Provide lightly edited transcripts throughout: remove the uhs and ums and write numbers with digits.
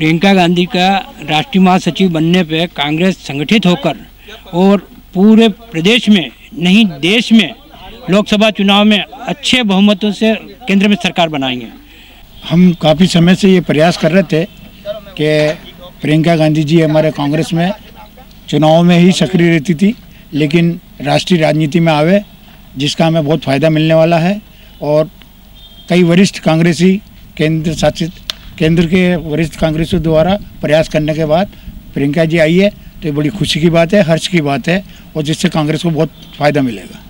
प्रियंका गांधी का राष्ट्रीय महासचिव बनने पे कांग्रेस संगठित होकर और पूरे प्रदेश में नहीं देश में लोकसभा चुनाव में अच्छे बहुमतों से केंद्र में सरकार बनाएंगे। हम काफ़ी समय से ये प्रयास कर रहे थे कि प्रियंका गांधी जी हमारे कांग्रेस में चुनाव में ही सक्रिय रहती थी, लेकिन राष्ट्रीय राजनीति में आवे जिसका हमें बहुत फ़ायदा मिलने वाला है। और कई वरिष्ठ कांग्रेसी केंद्र के वरिष्ठ कांग्रेसियों द्वारा प्रयास करने के बाद प्रियंका जी आई है, तो ये बड़ी खुशी की बात है, हर्ष की बात है और जिससे कांग्रेस को बहुत फ़ायदा मिलेगा।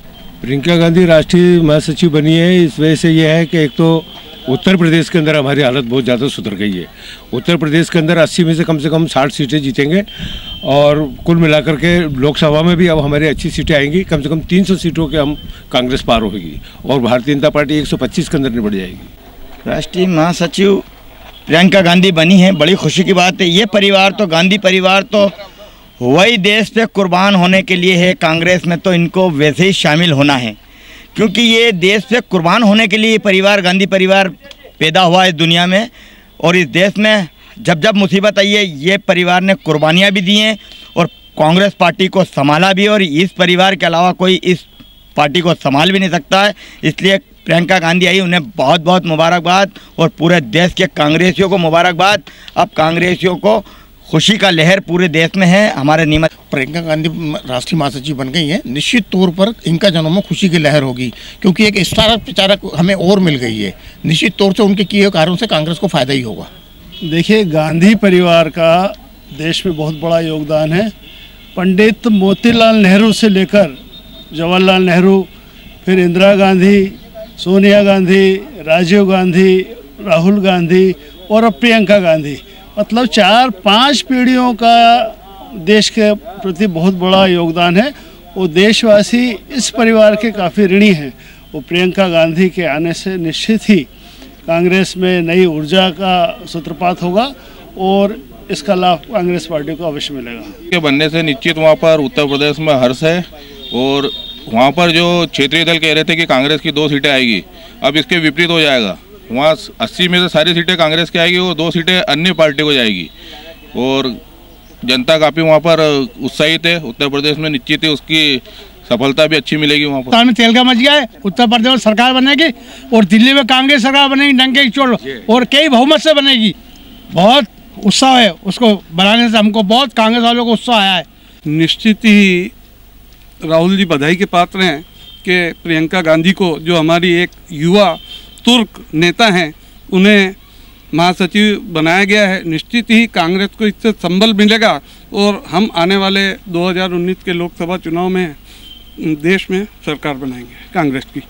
प्रियंका गांधी राष्ट्रीय महासचिव बनी है, इस वजह से यह है कि एक तो उत्तर प्रदेश के अंदर हमारी हालत बहुत ज़्यादा सुधर गई है। उत्तर प्रदेश के अंदर 80 में से कम 60 सीटें जीतेंगे और कुल मिलाकर के लोकसभा में भी अब हमारी अच्छी सीटें आएंगी। कम से कम 300 सीटों के हम कांग्रेस पार होगी और भारतीय जनता पार्टी 125 के अंदर निपट जाएगी। राष्ट्रीय महासचिव प्रियंका गांधी बनी है, बड़ी खुशी की बात है। ये परिवार तो गांधी परिवार तो वही देश पे कुर्बान होने के लिए है, कांग्रेस में तो इनको वैसे ही शामिल होना है, क्योंकि ये देश पे कुर्बान होने के लिए ये परिवार गांधी परिवार पैदा हुआ है दुनिया में। और इस देश में जब जब मुसीबत आई है ये परिवार ने कुर्बानियाँ भी दी हैं और कांग्रेस पार्टी को संभाला भी, और इस परिवार के अलावा कोई इस पार्टी को संभाल भी नहीं सकता है। इसलिए प्रियंका गांधी आई, उन्हें बहुत बहुत मुबारकबाद और पूरे देश के कांग्रेसियों को मुबारकबाद। अब कांग्रेसियों को खुशी का लहर पूरे देश में है। हमारे नीमच प्रियंका गांधी राष्ट्रीय महासचिव बन गई हैं, निश्चित तौर पर इनका जन्म में खुशी की लहर होगी, क्योंकि एक स्टार प्रचारक हमें और मिल गई है। निश्चित तौर से उनके किए कार्यों से कांग्रेस को फायदा ही होगा। देखिए, गांधी परिवार का देश में बहुत बड़ा योगदान है। पंडित मोतीलाल नेहरू से लेकर जवाहरलाल नेहरू, फिर इंदिरा गांधी, सोनिया गांधी, राजीव गांधी, राहुल गांधी और अब प्रियंका गांधी, मतलब 4-5 पीढ़ियों का देश के प्रति बहुत बड़ा योगदान है। वो देशवासी इस परिवार के काफ़ी ऋणी हैं। वो प्रियंका गांधी के आने से निश्चित ही कांग्रेस में नई ऊर्जा का सूत्रपात होगा और इसका लाभ कांग्रेस पार्टी को अवश्य मिलेगा। के बनने से निश्चित वहाँ पर उत्तर प्रदेश में हर्ष है। और वहाँ पर जो क्षेत्रीय दल कह रहे थे कि कांग्रेस की 2 सीटें आएगी, अब इसके विपरीत हो जाएगा। वहाँ 80 में से सारी सीटें कांग्रेस की आएगी और 2 सीटें अन्य पार्टी को जाएगी। और जनता काफ़ी वहाँ पर उत्साहित है। उत्तर प्रदेश में निश्चित ही उसकी सफलता भी अच्छी मिलेगी। वहाँ पर में तेल का मच गया है। उत्तर प्रदेश में सरकार बनेगी और दिल्ली में कांग्रेस सरकार बनेगी, डंके की चोट, और कई बहुमत से बनेगी। बहुत उत्साह है उसको बनाने से, हमको बहुत कांग्रेस वालों को उत्साह आया है। निश्चित ही राहुल जी बधाई के पात्र हैं कि प्रियंका गांधी को, जो हमारी एक युवा तुर्क नेता हैं, उन्हें महासचिव बनाया गया है। निश्चित ही कांग्रेस को इससे संबल मिलेगा और हम आने वाले 2019 के लोकसभा चुनाव में देश में सरकार बनाएंगे कांग्रेस की।